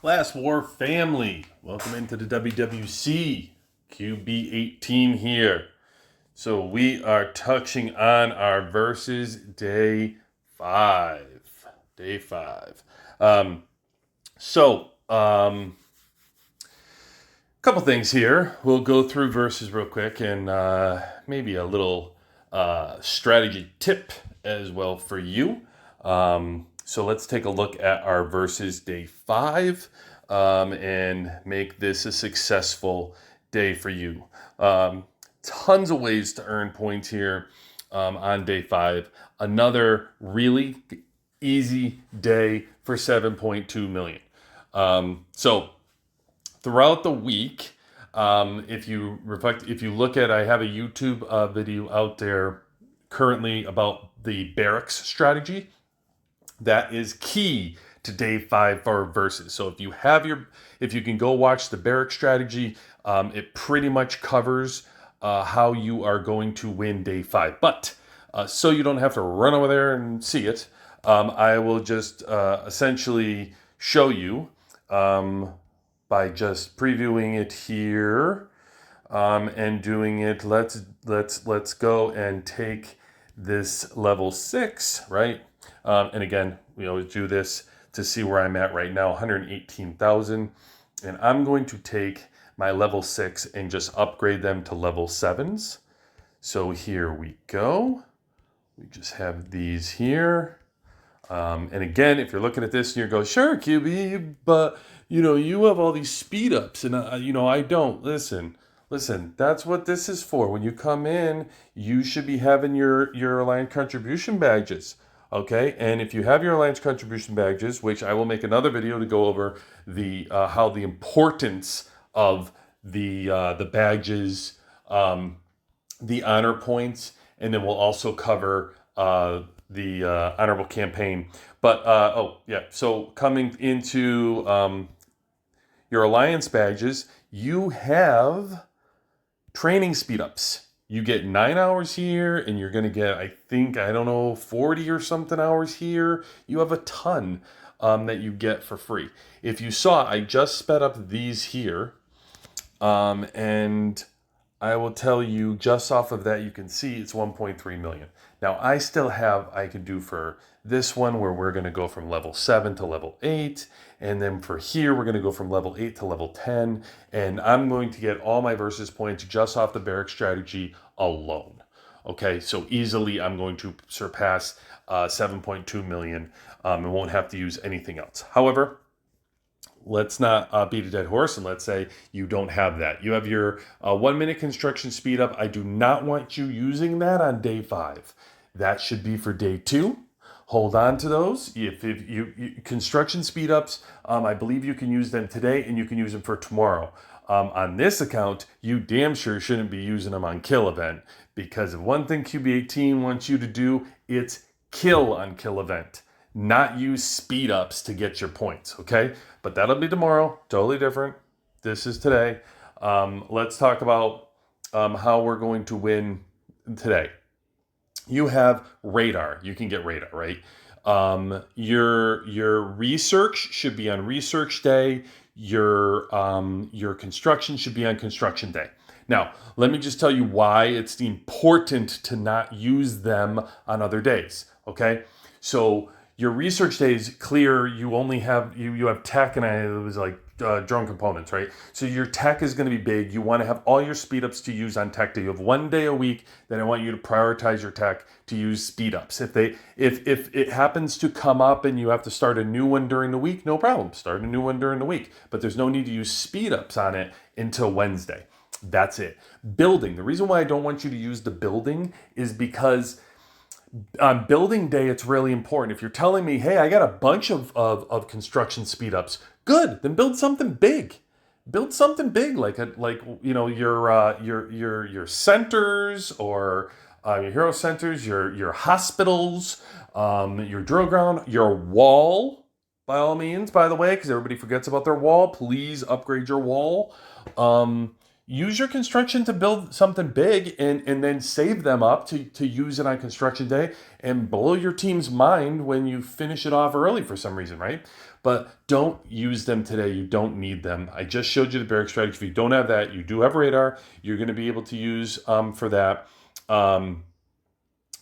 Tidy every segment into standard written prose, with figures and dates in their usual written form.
Class War family, welcome into the WWC. QB18 here. So we are touching on our versus day 5. Day 5. Couple things here. We'll go through verses real quick and maybe a little strategy tip as well for you. So let's take a look at our versus day 5 and make this a successful day for you. Tons of ways to earn points here on day 5. Another really easy day for 7.2 million. So throughout the week, if you look at, I have a YouTube video out there currently about the Barracks strategy. That is key to day 5 for versus. So if you can go watch the Barracks strategy, it pretty much covers how you are going to win day 5. But so you don't have to run over there and see it, I will just essentially show you by just previewing it here and doing it. Let's go and take this level 6, right? And again, we always do this to see where I'm at right now, 118,000. And I'm going to take my level 6 and just upgrade them to level 7s. So here we go. We just have these here. And again, if you're looking at this and you go, sure, QB, but you have all these speed ups and I don't. Listen, that's what this is for. When you come in, you should be having your Alliance contribution badges. Okay, and if you have your Alliance contribution badges, which I will make another video to go over how the importance of the badges, the honor points, and then we'll also cover the honorable campaign. But so coming into your Alliance badges, you have training speed ups. You get 9 hours here, and you're going to get, 40 or something hours here. You have a ton that you get for free. If you saw, I just sped up these here, and I will tell you just off of that, you can see it's 1.3 million. Now, I could do for this one where we're going to go from level 7 to level 8. And then for here, we're going to go from level 8 to level 10. And I'm going to get all my versus points just off the Barracks strategy alone. Okay, so easily I'm going to surpass 7.2 million and won't have to use anything else. However, let's not beat a dead horse, and let's say you don't have that. You have your 1 minute construction speed up. I do not want you using that on day 5. That should be for day 2. Hold on to those. If you construction speed ups, I believe you can use them today and you can use them for tomorrow. On this account, you damn sure shouldn't be using them on kill event, because if one thing QB18 wants you to do, it's kill on kill event, not use speed ups to get your points. Okay, but that'll be tomorrow. Totally different. This is today. Let's talk about how we're going to win today. You have radar. You can get radar, right? Your research should be on research day. Your construction should be on construction day. Now, let me just tell you why it's important to not use them on other days. Okay, so your research day is clear. You only have you have tech, and it was like drone components, right? So your tech is going to be big. You want to have all your speed ups to use on tech day. You have 1 day a week. Then I want you to prioritize your tech to use speed ups. If it happens to come up and you have to start a new one during the week, no problem. Start a new one during the week. But there's no need to use speed ups on it until Wednesday. That's it. Building. The reason why I don't want you to use the building is because on building day, it's really important. If you're telling me, hey, I got a bunch of construction speed ups, good, then build something big. Build something big, like your centers or your hero centers, your hospitals, your drill ground, your wall. By all means, by the way, because everybody forgets about their wall. Please upgrade your wall. use your construction to build something big and then save them up to use it on construction day and blow your team's mind when you finish it off early for some reason, right? But don't use them today. You don't need them. I just showed you the barrack strategy. If you don't have that, you do have radar. You're going to be able to use for that.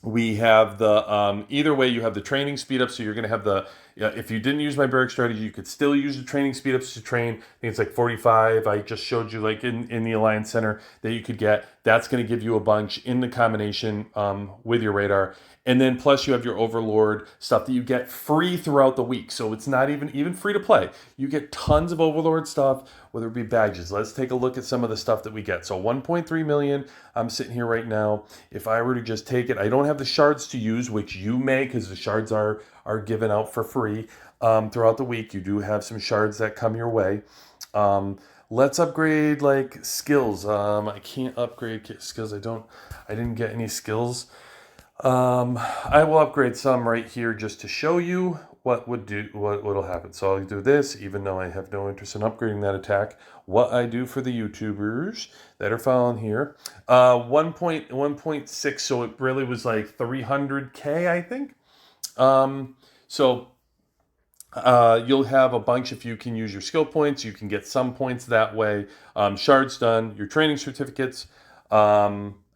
We have the either way, you have the training speed up, so you're going to have the if you didn't use my barrack strategy, you could still use the training speed ups to train. I think it's like 45. I just showed you like in the Alliance Center that you could get. That's going to give you a bunch in the combination with your radar. And then plus you have your Overlord stuff that you get free throughout the week. So it's not even free to play. You get tons of Overlord stuff, whether it be badges. Let's take a look at some of the stuff that we get. So 1.3 million, I'm sitting here right now. If I were to just take it, I don't have the shards to use, which you may, because the shards are given out for free throughout the week. You do have some shards that come your way. Let's upgrade like skills. I can't upgrade skills. I didn't get any skills. I will upgrade some right here just to show you what'll happen. So I'll do this, even though I have no interest in upgrading that attack. What I do for the YouTubers that are following here, 1.6. So it really was like 300K, I think. You'll have a bunch if you can use your skill points. You can get some points that way. Shards done. Your training certificates.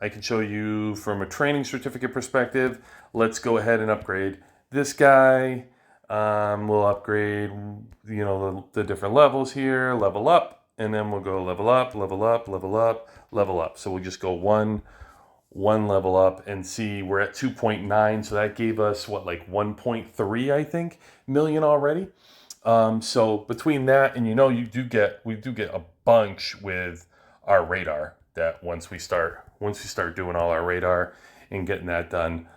I can show you from a training certificate perspective. Let's go ahead and upgrade this guy. We'll upgrade, the different levels here, level up, and then we'll go level up, level up, level up, level up. So we'll just go one level up and see we're at 2.9. So that gave us like 1.3, I think, million already. So between that and we do get a bunch with our radar. That once we start doing all our radar and getting that done,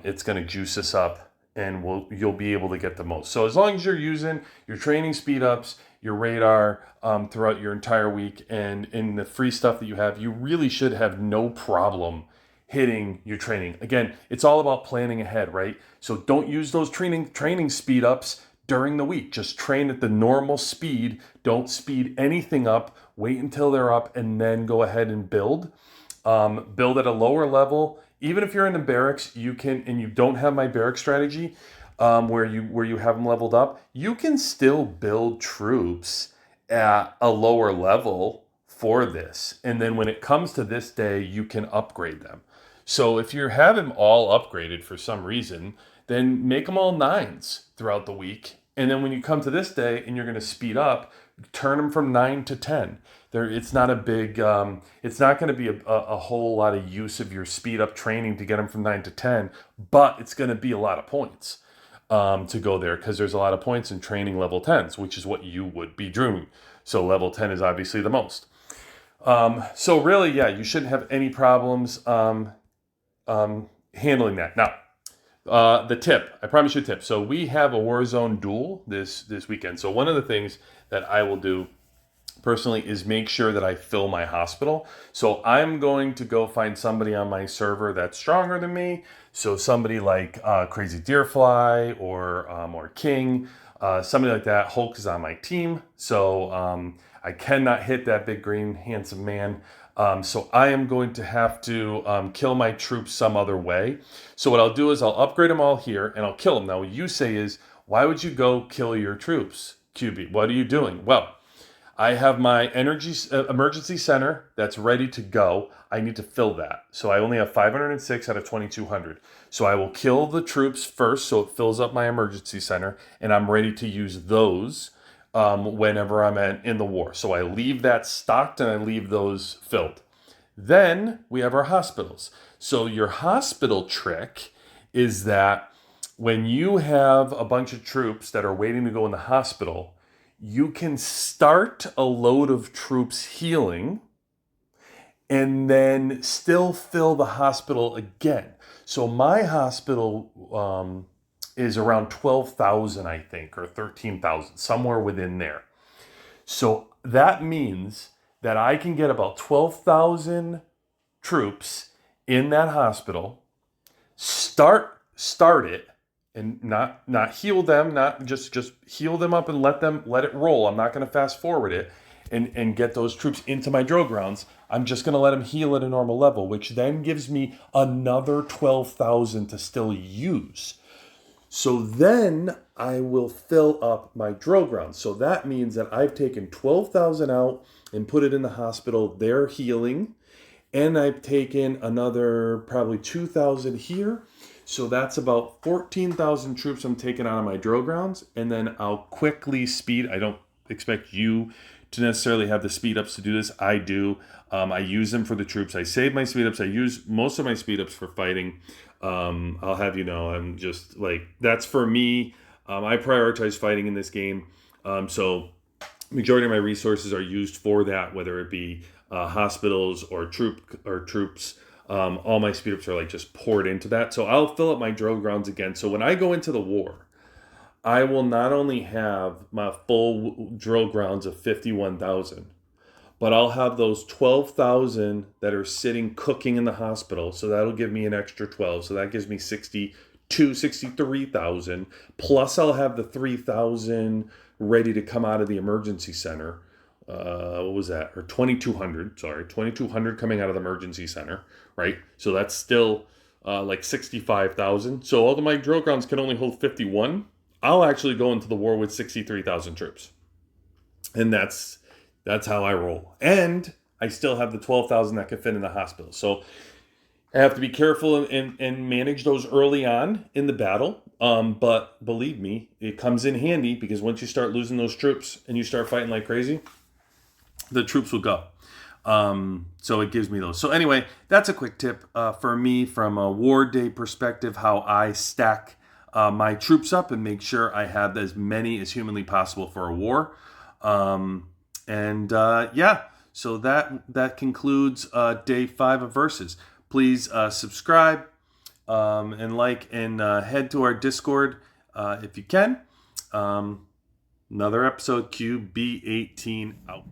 it's going to juice us up, and you'll be able to get the most. So as long as you're using your training speed ups, your radar throughout your entire week, and in the free stuff that you have, you really should have no problem hitting your training. Again, it's all about planning ahead, right? So don't use those training speed ups during the week. Just train at the normal speed. Don't speed anything up. Wait until they're up and then go ahead and build. Build at a lower level. Even if you're in the barracks, you can, and you don't have my barrack strategy, where you have them leveled up, you can still build troops at a lower level for this. And then when it comes to this day, you can upgrade them. So if you have them all upgraded for some reason, then make them all 9s throughout the week. And then when you come to this day and you're going to speed up, turn them from 9 to 10. It's not a big, it's not going to be a whole lot of use of your speed up training to get them from 9 to 10, but it's going to be a lot of points to go there, because there's a lot of points in training level 10s, which is what you would be doing. So level 10 is obviously the most. So really, yeah, you shouldn't have any problems handling that. Now, the tip, I promise you a tip. So we have a Warzone duel this weekend. So one of the things that I will do personally is make sure that I fill my hospital. So I'm going to go find somebody on my server that's stronger than me. So somebody like Crazy Deerfly or King, somebody like that. Hulk is on my team. So I cannot hit that big green handsome man. So I am going to have to kill my troops some other way. So what I'll do is I'll upgrade them all here and I'll kill them. Now what you say is, why would you go kill your troops, QB? What are you doing? Well, I have my emergency center that's ready to go. I need to fill that. So I only have 506 out of 2,200. So I will kill the troops first so it fills up my emergency center, and I'm ready to use those whenever I'm in the war. So I leave that stocked and I leave those filled. Then we have our hospitals. So your hospital trick is that when you have a bunch of troops that are waiting to go in the hospital, you can start a load of troops healing and then still fill the hospital again. So my hospital is around 12,000, I think, or 13,000, somewhere within there. So that means that I can get about 12,000 troops in that hospital, start it, and not heal them, not just heal them up and let it roll. I'm not going to fast forward it and get those troops into my drill grounds. I'm just going to let them heal at a normal level, which then gives me another 12,000 to still use. So then I will fill up my drill grounds. So that means that I've taken 12,000 out and put it in the hospital. They're healing. And I've taken another probably 2,000 here. So that's about 14,000 troops I'm taking out of my drill grounds. And then I'll quickly speed. I don't expect you to necessarily have the speed ups to do this. I do. I use them for the troops. I save my speed ups. I use most of my speed ups for fighting. I'll have you know, I'm just like, that's for me. I prioritize fighting in this game. So majority of my resources are used for that, whether it be hospitals or troops. All my speed ups are like just poured into that. So I'll fill up my drill grounds again. So when I go into the war, I will not only have my full drill grounds of 51,000, but I'll have those 12,000 that are sitting cooking in the hospital. So that'll give me an extra 12. So that gives me 63,000. Plus I'll have the 3,000 ready to come out of the emergency center. What was that? Or 2,200, sorry. 2,200 coming out of the emergency center, right? So that's still like 65,000. So although my drill grounds can only hold 51, I'll actually go into the war with 63,000 troops. And that's how I roll. And I still have the 12,000 that can fit in the hospital. So I have to be careful and manage those early on in the battle. But believe me, it comes in handy because once you start losing those troops and you start fighting like crazy, the troops will go. So it gives me those. So anyway, that's a quick tip for me from a war day perspective, how I stack my troops up and make sure I have as many as humanly possible for a war. So that concludes day 5 of Versus. Please subscribe and like and head to our Discord if you can. Another episode, QB18 out.